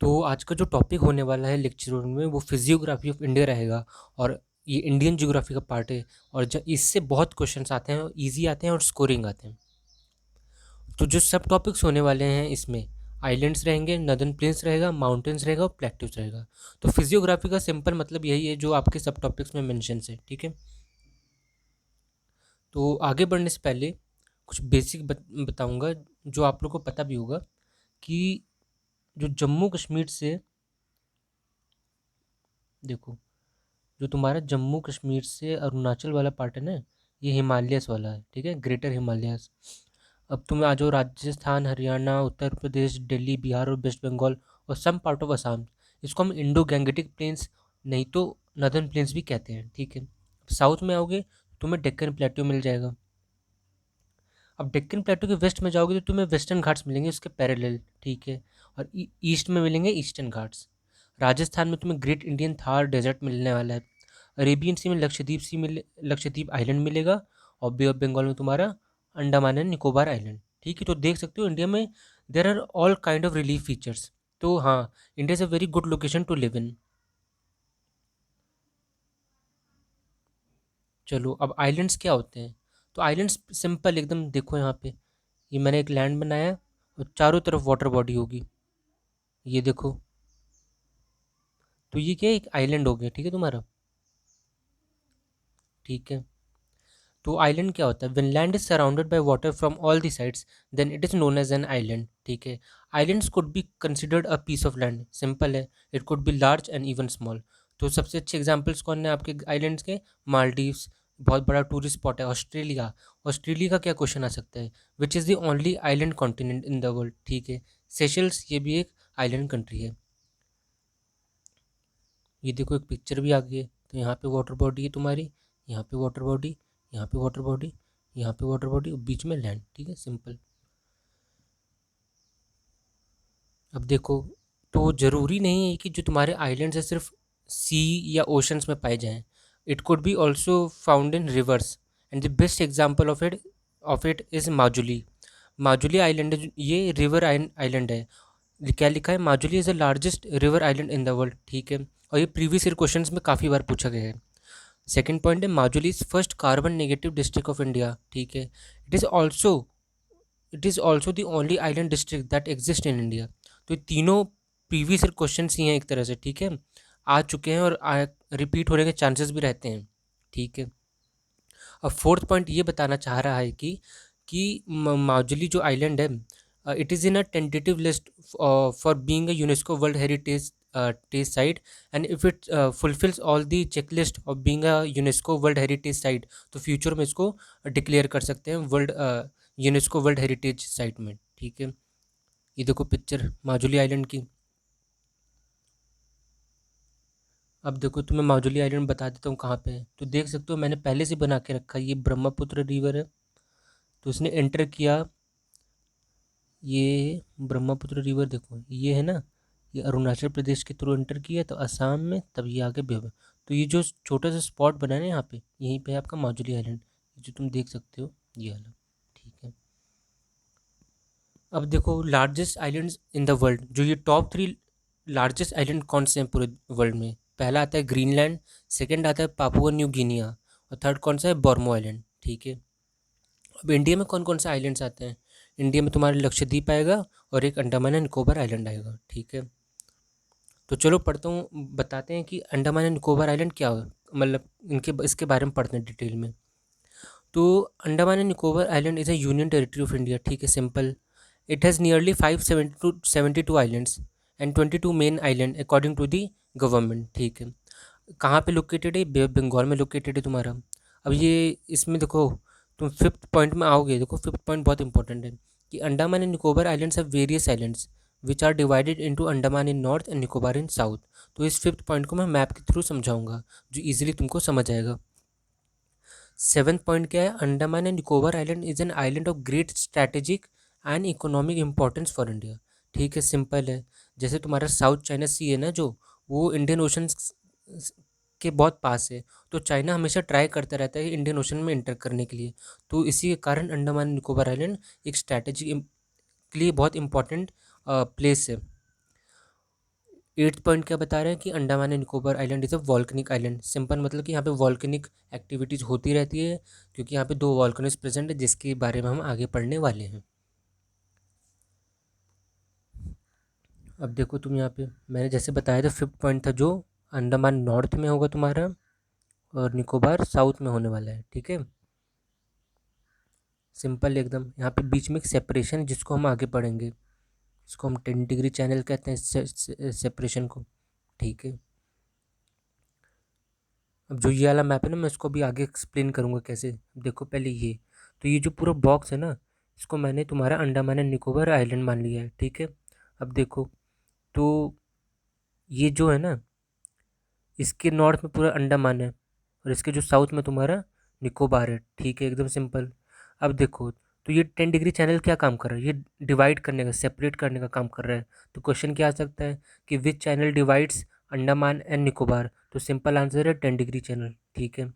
तो आज का जो टॉपिक होने वाला है लेक्चर में वो फिजियोग्राफी ऑफ इंडिया रहेगा। और ये इंडियन ज्योग्राफी का पार्ट है। और इससे बहुत क्वेश्चंस आते हैं, इजी आते हैं और स्कोरिंग आते हैं। तो जो सब टॉपिक्स होने वाले हैं इसमें आइलैंड्स रहेंगे, नदर्न प्लेन्स रहेगा, माउंटेन्स रहेगा और प्लेट्यूज रहेगा। तो फिजियोग्राफी का सिंपल मतलब यही है जो आपके सब टॉपिक्स में मेंशन है, ठीक है। तो आगे बढ़ने से पहले कुछ बेसिक बताऊंगा जो आप लोग को पता भी होगा कि जो जम्मू कश्मीर से, देखो, जो तुम्हारा जम्मू कश्मीर से अरुणाचल वाला पार्ट है ना, ये हिमालयस वाला है, ठीक है, ग्रेटर हिमालयस। अब तुम आ जाओ राजस्थान, हरियाणा, उत्तर प्रदेश, दिल्ली, बिहार और वेस्ट बंगाल और सम पार्ट ऑफ असम। इसको हम इंडो गैंगेटिक प्लेन्स, नहीं तो नदर्न प्लेन्स भी कहते हैं, ठीक है। साउथ में आओगे तो तुम्हें डेक्कन प्लेट्यू मिल जाएगा। अब डेक्कन प्लेट्यू के वेस्ट में जाओगे तो तुम्हें वेस्टर्न घाट्स मिलेंगे उसके पैरेलल, ठीक है। और ईस्ट में मिलेंगे ईस्टर्न घाट्स। राजस्थान में तुम्हें ग्रेट इंडियन थार डेजर्ट मिलने वाला है। अरेबियन सी में लक्षद्वीप आइलैंड मिलेगा। और बे ऑफ बंगाल में तुम्हारा अंडमान एंड निकोबार आइलैंड, ठीक है। तो देख सकते हो इंडिया में there are all kind of relief features. तो हाँ, India is a very good location to live in. चलो, अब आइलैंड्स क्या होते हैं। तो आइलैंड्स सिंपल एकदम, देखो यहाँ पे ये मैंने एक लैंड बनाया और चारों तरफ वाटर बॉडी होगी, ये देखो। तो ये क्या है, एक आइलैंड हो गया, ठीक है तुम्हारा, ठीक है। तो आइलैंड क्या होता है, when land is surrounded by water from all the sides then it is known as an island, ठीक है। Islands could be considered a piece of land, simple है। It could be large and even small. तो सबसे अच्छे examples कौन है आपके islands के, मालदीव्स, बहुत बड़ा टूरिस्ट स्पॉट है। ऑस्ट्रेलिया, ऑस्ट्रेलिया का क्या क्वेश्चन आ सकता है, which is the only island continent in the world, ठीक है। सेशल्स, ये भी एक आइलैंड कंट्री है। ये देखो एक पिक्चर भी आ गई है, तो यहाँ पे वाटर बॉडी है तुम्हारी, यहाँ पे वाटर बॉडी, यहाँ पे वाटर बॉडी, यहाँ पे वाटर बॉडी और बीच में लैंड, ठीक है, सिंपल। अब देखो, तो ज़रूरी नहीं है कि जो तुम्हारे आइलैंड्स है सिर्फ सी या ओशंस में पाए जाएं। It could B also found in reverse. And the best example of it is Majuli. Majuli island है, ये रिवर आइलैंड है। क्या लिखा है, Majuli is the largest river island in the world, ठीक है। और ये प्रीवियस ईयर क्वेश्चंस में काफ़ी बार पूछा गया है। सेकंड पॉइंट है, Majuli is first carbon negative district of India, ठीक है। It is also it is also the only island district that exist in India. तो ये तीनों प्रीवियस ईयर क्वेश्चन ही हैं एक तरह से, ठीक है, आ चुके हैं और रिपीट होने के चांसेस भी रहते हैं, ठीक है। अब फोर्थ पॉइंट ये बताना चाह रहा है कि माजुली जो आइलैंड है, it is in a tentative list for being a UNESCO world heritage test site. And if it fulfils all the checklist of being a UNESCO world heritage site, तो future में इसको डिक्लेयर कर सकते हैं world UNESCO world heritage site में, ठीक है। ये देखो पिक्चर माजुली आइलैंड की। अब देखो तुम्हें माजुली आइलैंड बता देता हूँ कहाँ पे है। तो देख सकते हो मैंने पहले से बना के रखा है, ये ब्रह्मपुत्र रिवर है। तो उसने एंटर किया, ये ब्रह्मपुत्र रिवर देखो ये है ना, ये अरुणाचल प्रदेश के थ्रू एंटर किया तो असम में, तब ये आगे बिहार। तो ये जो छोटा सा स्पॉट बना है ना यहाँ पे, यहीं पे है आपका माजुली आइलैंड, जो तुम देख सकते हो ये वाला, ठीक है। अब देखो largest islands in the world, जो ये टॉप थ्री लार्जेस्ट आइलैंड कौन से हैं पूरे वर्ल्ड में। पहला आता है ग्रीनलैंड, सेकंड आता है पापुआ न्यू गिनिया और थर्ड कौन सा है, बोर्मो आइलैंड, ठीक है। अब इंडिया में कौन कौन से आइलैंड्स आते हैं, इंडिया में तुम्हारे लक्षद्वीप आएगा और एक अंडमान एंड निकोबार आइलैंड आएगा, ठीक है। तो चलो पढ़ता हूँ, बताते हैं कि अंडमान एंड निकोबार आइलैंड क्या हो, मतलब इनके इसके बारे में पढ़ते हैं डिटेल में। तो Andaman and Nicobar island is a union territory of India, ठीक है, simple. It has nearly 572 islands and 22 main island according to the government, ठीक है। कहाँ पे लोकेटेड है, बे ऑफ बंगाल में लोकेटेड है तुम्हारा। अब ये इसमें देखो, तुम फिफ्थ पॉइंट में आओगे, देखो फिफ्थ पॉइंट बहुत इंपॉर्टेंट है कि Andaman and Nicobar islands have various islands which are divided into Andaman in north and Nicobar in south. तो इस फिफ्थ पॉइंट को मैं मैप के थ्रू समझाऊंगा जो इजीली तुमको समझ आएगा। सेवन्थ पॉइंट क्या है, Andaman and Nicobar island is an island of great strategic and economic importance for India, ठीक है, सिंपल है। जैसे तुम्हारा साउथ चाइना सी है ना, जो वो इंडियन ओशन के बहुत पास है। तो चाइना हमेशा ट्राई करता रहता है इंडियन ओशन में इंटर करने के लिए। तो इसी के कारण अंडमान एंड निकोबार आइलैंड एक स्ट्रैटेजी के लिए बहुत इंपॉर्टेंट प्लेस है। 8th पॉइंट क्या बता रहे हैं कि Andaman and Nicobar island is a volcanic island. Simple मतलब कि यहाँ पे वॉल्केनिक एक्टिविटीज़ होती रहती है, क्योंकि यहाँ पे 2 वॉल्केनोज प्रेजेंट है जिसके बारे में हम आगे पढ़ने वाले हैं। अब देखो तुम यहाँ पे मैंने जैसे बताया था 5th पॉइंट था जो अंडमान नॉर्थ में होगा तुम्हारा और निकोबार साउथ में होने वाला है, ठीक है। सिंपल एकदम। यहाँ पे बीच में एक सेपरेशन है जिसको हम आगे पढ़ेंगे, इसको हम 10 डिग्री चैनल कहते हैं सेपरेशन को, ठीक है। अब जो ये वाला मैप है ना, मैं इसको भी आगे एक्सप्लेन करूँगा कैसे। देखो पहले ये, तो ये जो पूरा बॉक्स है ना, इसको मैंने तुम्हारा अंडमान एंड निकोबार आइलैंड मान लिया है, ठीक है। अब देखो, तो ये जो है ना, इसके नॉर्थ में पूरा अंडमान है और इसके जो साउथ में तुम्हारा निकोबार है, ठीक है, एकदम सिंपल। अब देखो, तो ये 10 डिग्री चैनल क्या काम कर रहा है, ये डिवाइड करने का, सेपरेट करने का काम कर रहा है। तो क्वेश्चन क्या आ सकता है कि which channel divides Andaman and Nicobar, तो सिंपल आंसर है 10 डिग्री चैनल, ठीक है।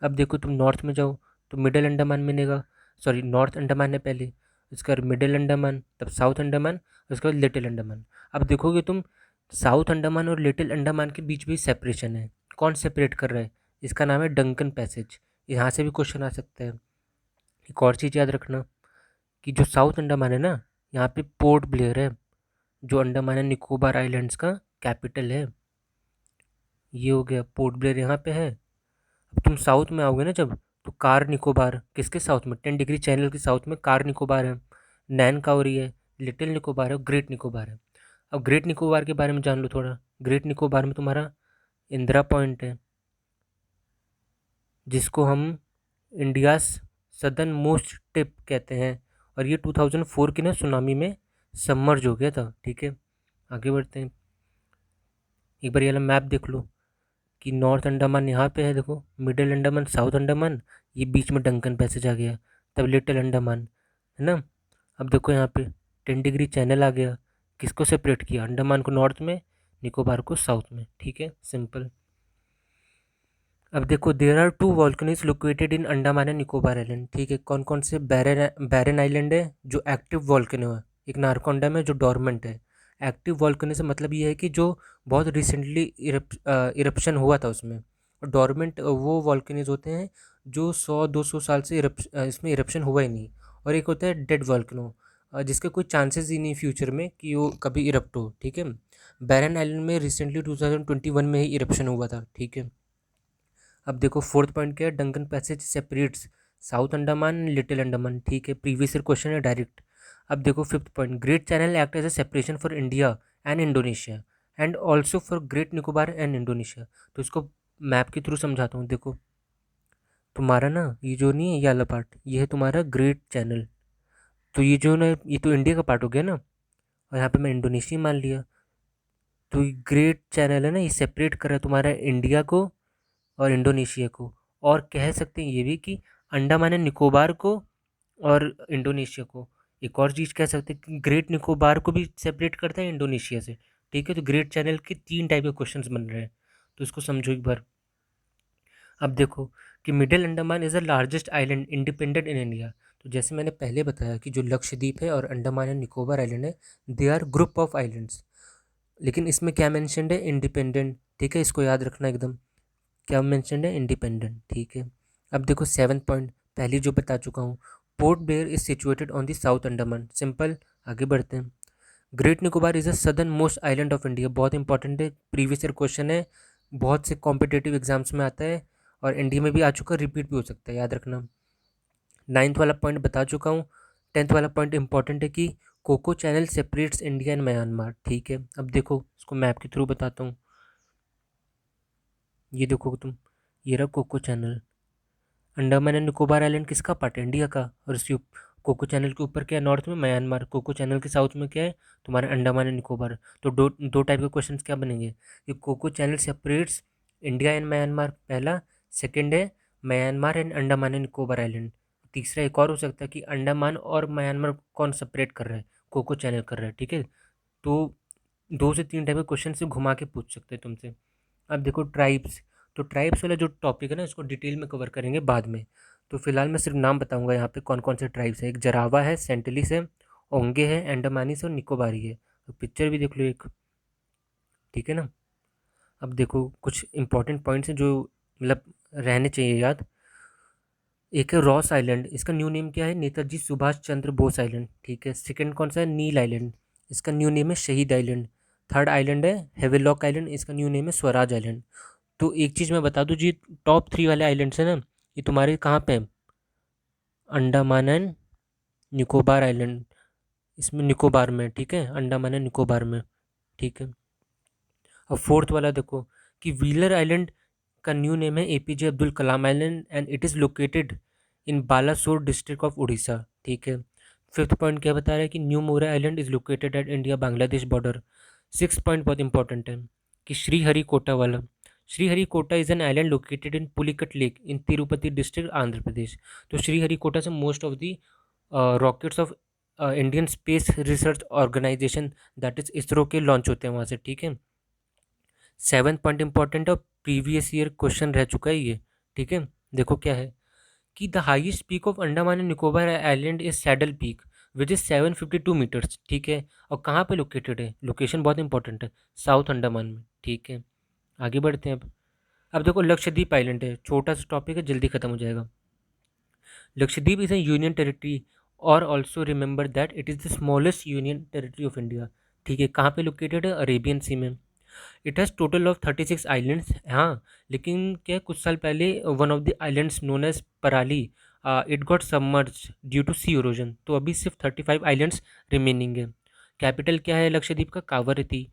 अब देखो तुम नॉर्थ में जाओ तो मिडल अंडमान मिलेगा, सॉरी नॉर्थ अंडमान है पहले, इसका मिडल अंडमान, तब साउथ अंडमान, उसके बाद लिटिल अंडमान। अब देखोगे तुम, साउथ अंडमान और लिटिल अंडमान के बीच भी सेपरेशन है। कौन सेपरेट कर रहा है, इसका नाम है डंकन पैसेज। यहाँ से भी क्वेश्चन आ सकता है। एक और चीज़ याद रखना कि जो साउथ अंडमान है ना, यहाँ पे पोर्ट ब्लेयर है, जो अंडमान एंड निकोबार आइलैंड्स का कैपिटल है। ये हो गया, पोर्ट ब्लेयर यहाँ पे है। अब तुम साउथ में आओगे ना जब, तो कार निकोबार किसके साउथ में, 10 डिग्री चैनल के साउथ में कार निकोबार है, नैन काउरी है, लिटिल निकोबार है और ग्रेट निकोबार है। अब ग्रेट निकोबार के बारे में जान लो थोड़ा। ग्रेट निकोबार में तुम्हारा इंदिरा पॉइंट है, जिसको हम इंडियाज़ सदर्न मोस्ट टिप कहते हैं, और ये 2004 की ना सुनामी में सबमर्ज हो गया था, ठीक है। आगे बढ़ते हैं। एक बार ये वाला मैप देख लो कि नॉर्थ अंडमान यहाँ पे है, देखो मिडिल अंडमान, साउथ अंडमान, ये बीच में डंकन पैसेज आ गया, तब लिटिल अंडमान, है ना। अब देखो यहाँ पे 10 डिग्री चैनल आ गया, किसको सेपरेट किया, अंडमान को नॉर्थ में, निकोबार को साउथ में, ठीक है, सिंपल। अब देखो, there are 2 volcanoes located in Andaman and Nicobar island, ठीक है। कौन कौन से, बैरन आइलैंड है जो एक्टिव वॉल्केनो है, एक नारकोन डैम है जो डॉर्मेंट है। एक्टिव वॉल्केनो से मतलब ये है कि जो बहुत रिसेंटली इरप्शन हुआ था उसमें। और डॉर्मेंट वो वॉल्केनीज होते हैं जो 100-200 साल से इसमें इरप्शन हुआ ही नहीं। और एक होता है डेड वॉल्केनो, जिसके कोई चांसेस ही नहीं फ्यूचर में कि वो कभी इरप्ट हो, ठीक है। बैरन आइलैंड में रिसेंटली 2021 में ही इरप्शन हुआ था, ठीक है। अब देखो 4th पॉइंट क्या है, Duncan passage separates south Andaman little Andaman, ठीक है, प्रीवियस ईयर क्वेश्चन है डायरेक्ट। अब देखो 5th point, great channel act as a separation for India and Indonesia and also for great Nicobar and Indonesia. तो इसको मैप के थ्रू समझाता हूँ। देखो तुम्हारा ना, ये जो नहीं है ये वाला पार्ट, ये है तुम्हारा ग्रेट चैनल। तो ये जो ना, ये तो इंडिया का पार्ट हो गया ना, और यहाँ पे मैं इंडोनेशिया मान लिया। तो ये ग्रेट चैनल है ना, ये सेपरेट कर रहा है तुम्हारा इंडिया को और इंडोनेशिया को। और कह सकते हैं ये भी कि अंडमान एंड निकोबार को और इंडोनेशिया को। एक और चीज़ कह सकते हैं कि ग्रेट निकोबार को भी सेपरेट करता है इंडोनेशिया से, ठीक है। तो ग्रेट चैनल के 3 टाइप के क्वेश्चंस बन रहे हैं, तो इसको समझो एक बार। अब देखो कि middle Andaman is the largest island independent in India. तो जैसे मैंने पहले बताया कि जो लक्षद्वीप है और अंडमान एंड निकोबार आइलैंड है, they are group of islands. लेकिन इसमें क्या मैंशनड है, इंडिपेंडेंट, ठीक है, इसको याद रखना एकदम। क्या मेंशन्ड है, इंडिपेंडेंट, ठीक है। अब देखो 7th पॉइंट, पहले जो बता चुका हूँ, port Blair is situated on the south Andaman, simple. आगे बढ़ते हैं। Great Nicobar is the southern most island of India, बहुत इंपॉर्टेंट है, प्रीवियस ईयर क्वेश्चन है, बहुत से कॉम्पिटेटिव एग्जाम्स में आता है और इंडिया में भी आ चुका है, रिपीट भी हो सकता है, याद रखना। 9th वाला पॉइंट बता चुका हूँ। 10th वाला पॉइंट इंपॉर्टेंट है कि Coco channel separates India and Myanmar, ठीक है। अब देखो इसको मैप के थ्रू बताता हूँ। ये देखो तुम, ये रहा Coco channel. Andaman and Nicobar island किसका पार्ट है, इंडिया का। और इसके कोको चैनल के ऊपर क्या है, नॉर्थ में म्यांमार। कोको चैनल के साउथ में क्या है, तुम्हारा अंडमान एंड निकोबार। तो दो दो टाइप के क्वेश्चन क्या बनेंगे, कि Coco channel separates India and Myanmar, पहला। सेकंड है Myanmar and Andaman and Nicobar island. तीसरा एक और हो सकता है कि अंडमान और म्यांमार कौन सेपरेट कर रहा है, कोको चैनल कर रहा है, ठीक है। तो 2 से 3 टाइप के क्वेश्चन से घुमा के पूछ सकते हैं तुमसे। अब देखो ट्राइब्स, तो ट्राइब्स वाला जो टॉपिक है ना, इसको डिटेल में कवर करेंगे बाद में। तो फिलहाल मैं सिर्फ नाम बताऊंगा यहाँ पे कौन कौन से ट्राइब्स है। एक जरावा है, सेंटलिस है, ओंगे है, अंडमानीस और निकोबारी है। तो पिक्चर भी देख लो एक। ठीक है ना। अब देखो कुछ इंपॉर्टेंट पॉइंट्स हैं जो मतलब रहने चाहिए याद। एक है रॉस आइलैंड, इसका न्यू नेम क्या है, नेताजी सुभाष चंद्र बोस आइलैंड, ठीक है। सेकंड कौन सा है, नील आइलैंड, इसका न्यू नेम है शहीद आइलैंड। थर्ड आइलैंड है हेवेलॉक आइलैंड, इसका न्यू नेम है स्वराज आइलैंड। तो एक चीज़ मैं बता दूं जी, टॉप थ्री वाले आइलैंड्स हैं ना, ये तुम्हारे कहाँ पे हैं, अंडमान एंड निकोबार आइलैंड, इसमें निकोबार में, ठीक है, अंडमान एंड निकोबार में, ठीक है। अब फोर्थ वाला देखो कि व्हीलर आइलैंड का न्यू नेम है APJ Abdul Kalam island and it is located in Balasore district of Orissa, ठीक है। फिफ्थ पॉइंट क्या बता रहा है कि New Moore island is located at India Bangladesh border. Six point बहुत इंपॉर्टेंट है कि श्रीहरिकोटा वाला, Sriharikota is an island located in Pulicat lake in Tirupati district Andhra Pradesh. तो श्रीहरिकोटा से most of the rockets of Indian Space Research Organisation that is ISRO के लॉन्च होते हैं वहाँ से, ठीक है। सेवन पॉइंट इंपॉर्टेंट और प्रीवियस ईयर क्वेश्चन रह चुका है ये, ठीक है। देखो क्या है कि the highest peak of Andaman and Nicobar island is Saddle Peak which is 752 metres, ठीक है। और कहाँ पे लोकेटेड है, लोकेशन बहुत इंपॉर्टेंट है, साउथ अंडमान में, ठीक है। आगे बढ़ते हैं अब देखो लक्षद्वीप आइलैंड है, छोटा सा टॉपिक है, जल्दी खत्म हो जाएगा। Lakshadweep is a union territory और also remember that it is the smallest union territory of India, ठीक है। कहाँ पे लोकेटेड है, अरेबियन सी में। It has total of 36 islands, हाँ। लेकिन क्या है, कुछ साल पहले one of the islands known as Parali, it got submerge due to sea erosion, तो अभी सिर्फ 35 आइलैंड्स रिमेनिंग है। कैपिटल क्या है लक्षद्वीप का, कावरती।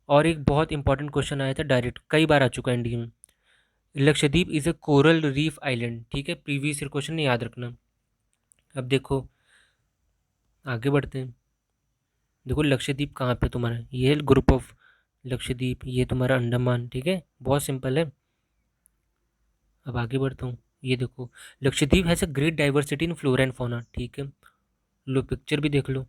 और एक बहुत इंपॉर्टेंट क्वेश्चन आया था डायरेक्ट, कई बार आ चुका है इंडिया में, Lakshadweep is a coral reef island, ठीक है। प्रीवियस ईयर क्वेश्चन याद रखना। अब देखो आगे बढ़ते हैं। देखो लक्षद्वीप कहाँ पे तुम्हारा, ये है ग्रुप ऑफ लक्षद्वीप, ये तुम्हारा अंडमान, ठीक है, बहुत सिंपल है। अब आगे बढ़ता हूँ। ये देखो Lakshadweep has a great diversity in flora and fauna, ठीक है। लो पिक्चर भी देख लो।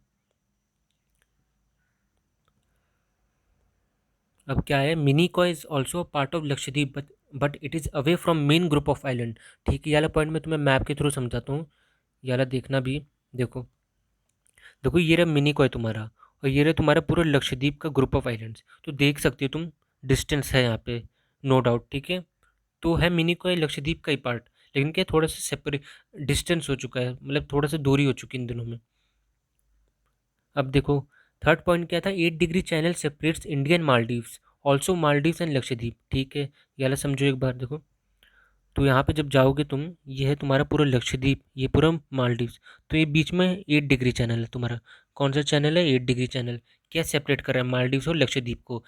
अब क्या है, Minicoy is also a part of Lakshadweep but it is away from main group of island, ठीक है। ये वाला पॉइंट मैं तुम्हें मैप के थ्रू समझाता हूँ, ये वाला देखना भी। देखो देखो ये रहा मिनीकॉय तुम्हारा, और ये रहा तुम्हारा पूरा लक्षद्वीप का ग्रुप ऑफ आइलैंड्स, तो देख सकते हो तुम डिस्टेंस है यहाँ पे, नो डाउट, ठीक है। तो है मिनीकॉय लक्षद्वीप का ही पार्ट, लेकिन क्या थोड़ा सा सेपरेट डिस्टेंस हो चुका है, मतलब थोड़ा सा दूरी हो चुकी है इन दिनों में। अब देखो थर्ड पॉइंट क्या था, 8 degree channel separates Indian Maldives, also Maldives and Lakshadweep, ठीक है। ये वाला समझो एक बार देखो। तो यहाँ पे जब जाओगे तुम, ये है तुम्हारा पूरा लक्षद्वीप, ये पूरा मालदीव्स, तो ये बीच में 8 डिग्री चैनल है तुम्हारा। कौन सा चैनल है, 8 डिग्री चैनल। क्या सेपरेट कर रहा है मालदीव्स और लक्षद्वीप को,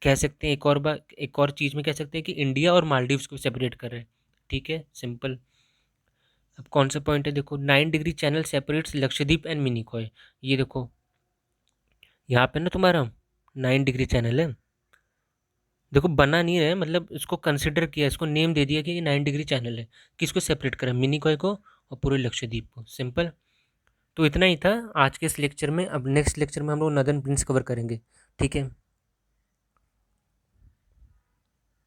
कह सकते हैं एक और बार, एक और चीज़ में कह सकते हैं कि इंडिया और मालदीव्स को सेपरेट कर रहे हैं, ठीक है, सिंपल। अब कौन सा पॉइंट है, देखो 9 degree channel separates Lakshadweep and Minicoy, ये देखो यहाँ पे ना तुम्हारा 9 डिग्री चैनल है। देखो बना नहीं रहे, मतलब इसको कंसिडर किया, इसको नेम दे दिया कि ये 9 डिग्री चैनल है, किसको सेपरेट करा, मिनीकॉय को और पूरे लक्षद्वीप को, सिंपल। तो इतना ही था आज के इस लेक्चर में। अब नेक्स्ट लेक्चर में हम लोग नदन प्रिंस कवर करेंगे, ठीक है।